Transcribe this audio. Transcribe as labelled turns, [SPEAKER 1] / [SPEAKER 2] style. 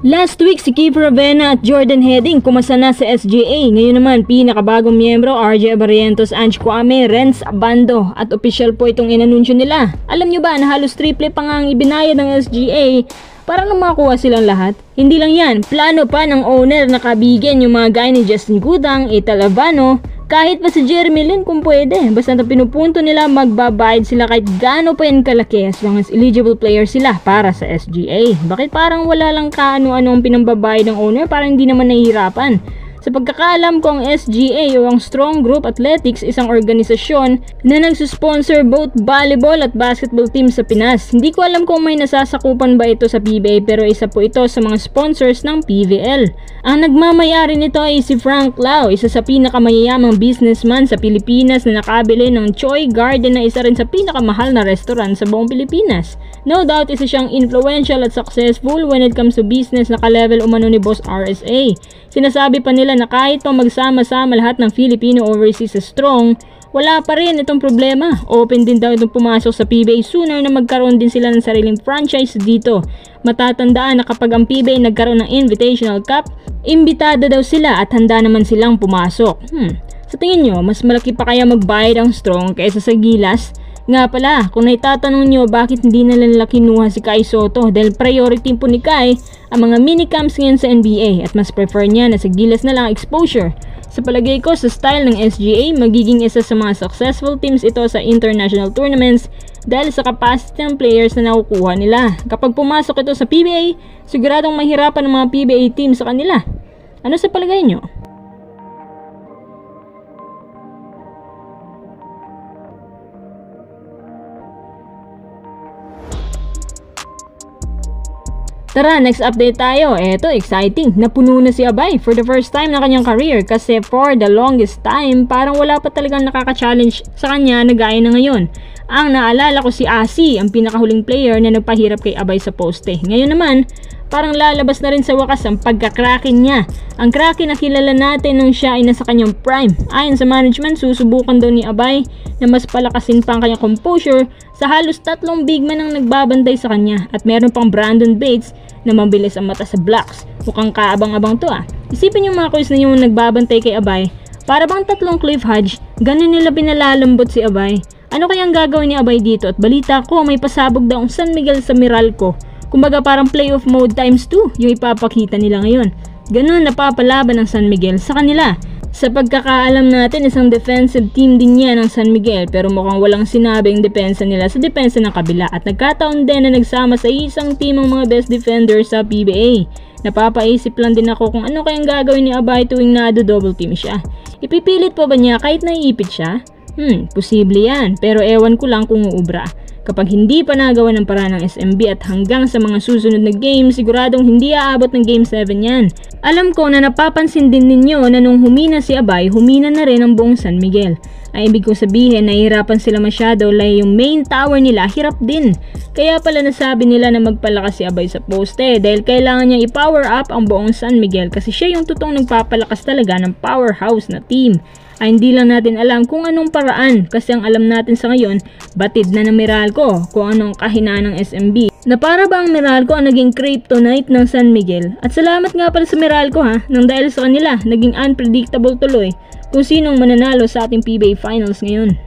[SPEAKER 1] Last week si Keith Ravenna at Jordan Heading kumasa na sa SGA. Ngayon naman pinakabagong miyembro RJ Barrientos, Ange Kwame, Renz Abando at official po itong inanunsyo nila. Alam nyo ba na halos triple pa nga ang ibinayad ng SGA para lang makakuha silang lahat? Hindi lang yan, plano pa ng owner na kabigyan yung mga gaya ni Justin Gudang, Ital Avano, kahit pa si Jeremy Lin kung pwede. Basta na pinupunto nila magbabayad sila kahit gaano pa yan kalaki as long as eligible player sila para sa SGA. Bakit parang wala lang kaano-ano ang pinambabayad ng owner, parang hindi naman nahihirapan? Sa pagkakaalam ko, ang SGA o ang Strong Group Athletics isang organisasyon na nagsusponsor both volleyball at basketball team sa Pinas. Hindi ko alam kung may nasasakupan ba ito sa PBA pero isa po ito sa mga sponsors ng PVL. Ang nagmamayari nito ay si Frank Lau, isa sa pinakamayayamang businessman sa Pilipinas na nakabili ng Choi Garden na isa rin sa pinakamahal na restaurant sa buong Pilipinas. No doubt isa siyang influential at successful when it comes to business na ka-level umano ni Boss RSA. Sinasabi pa nila na kahit pa magsama-sama lahat ng Filipino overseas sa Strong, wala pa rin itong problema. Open din daw itong pumasok sa PBA sooner na magkaroon din sila ng sariling franchise dito. Matatandaan na kapag ang PBA nagkaroon ng Invitational Cup, imbitado daw sila at handa naman silang pumasok. Sa tingin nyo, mas malaki pa kaya magbayad ang Strong kaysa sa Gilas? Nga pala, kung naitatanong nyo bakit hindi nila kinuha si Kai Soto dahil priority po ni Kai ang mga minicamps ngayon sa NBA at mas prefer niya na sa Gilas na lang exposure. Sa palagay ko, sa style ng SGA, magiging isa sa mga successful teams ito sa international tournaments dahil sa capacity ng players na nakukuha nila. Kapag pumasok ito sa PBA, siguradong mahirapan ng mga PBA team sa kanila. Ano sa palagay nyo? Tara, next update tayo. Eto, exciting. Napuno na si Abay for the first time na kanyang career kasi for the longest time, parang wala pa talagang nakaka-challenge sa kanya na gaya na ngayon. Ang naalala ko si Asi, ang pinakahuling player na nagpahirap kay Abay sa poste. Ngayon naman, parang lalabas na rin sa wakas ang pagka-cracking niya. Ang cracking na kilala natin nung siya ay nasa kanyang prime. Ayon sa management, susubukan daw ni Abay na mas palakasin pa ang kanyang composure sa halos 3 big man ang nagbabantay sa kanya at meron pang Brandon Bates na mabilis ang mata sa blocks. Mukhang kaabang-abang to ah. Isipin yung mga coach na yung nagbabantay kay Abay, para bang 3 Cliff Hodge, ganun nila pinalalambot si Abay. Ano kayang gagawin ni Abay dito? At balita ko may pasabog daw ang San Miguel sa Meralco. Kumbaga parang playoff mode times 2 yung ipapakita nila ngayon. Ganun napapalaban ng San Miguel sa kanila. Sa pagkakaalam natin, isang defensive team din yan ng San Miguel pero mukhang walang sinabing depensa nila sa depensa ng kabila at nagkataon din na nagsama sa isang team ang mga best defenders sa PBA. Napapaisip lang din ako kung ano kayang gagawin ni Abay tuwing na-double team siya. Ipipilit pa ba niya kahit naiipit siya? Posible yan pero ewan ko lang kung uubra. Kapag hindi pa nagawa ng paraan ng SMB at hanggang sa mga susunod na game, siguradong hindi aabot ng Game 7 yan. Alam ko na napapansin din ninyo na nung humina si Abay, humina na rin ang buong San Miguel. Ay ibig kong sabihin, nahihirapan sila masyado dahil yung main tower nila hirap din. Kaya pala nasabi nila na magpalakas si Abay sa poste dahil kailangan niya i-power up ang buong San Miguel kasi siya yung totoong nagpapalakas talaga ng powerhouse na team. Ay hindi lang natin alam kung anong paraan kasi ang alam natin sa ngayon, batid na ng Meralco kung anong kahinaan ng SMB. Na para ba ang Meralco ang naging kryptonite ng San Miguel? At salamat nga pala sa Meralco nang dahil sa kanila, naging unpredictable tuloy kung sinong mananalo sa ating PBA Finals ngayon.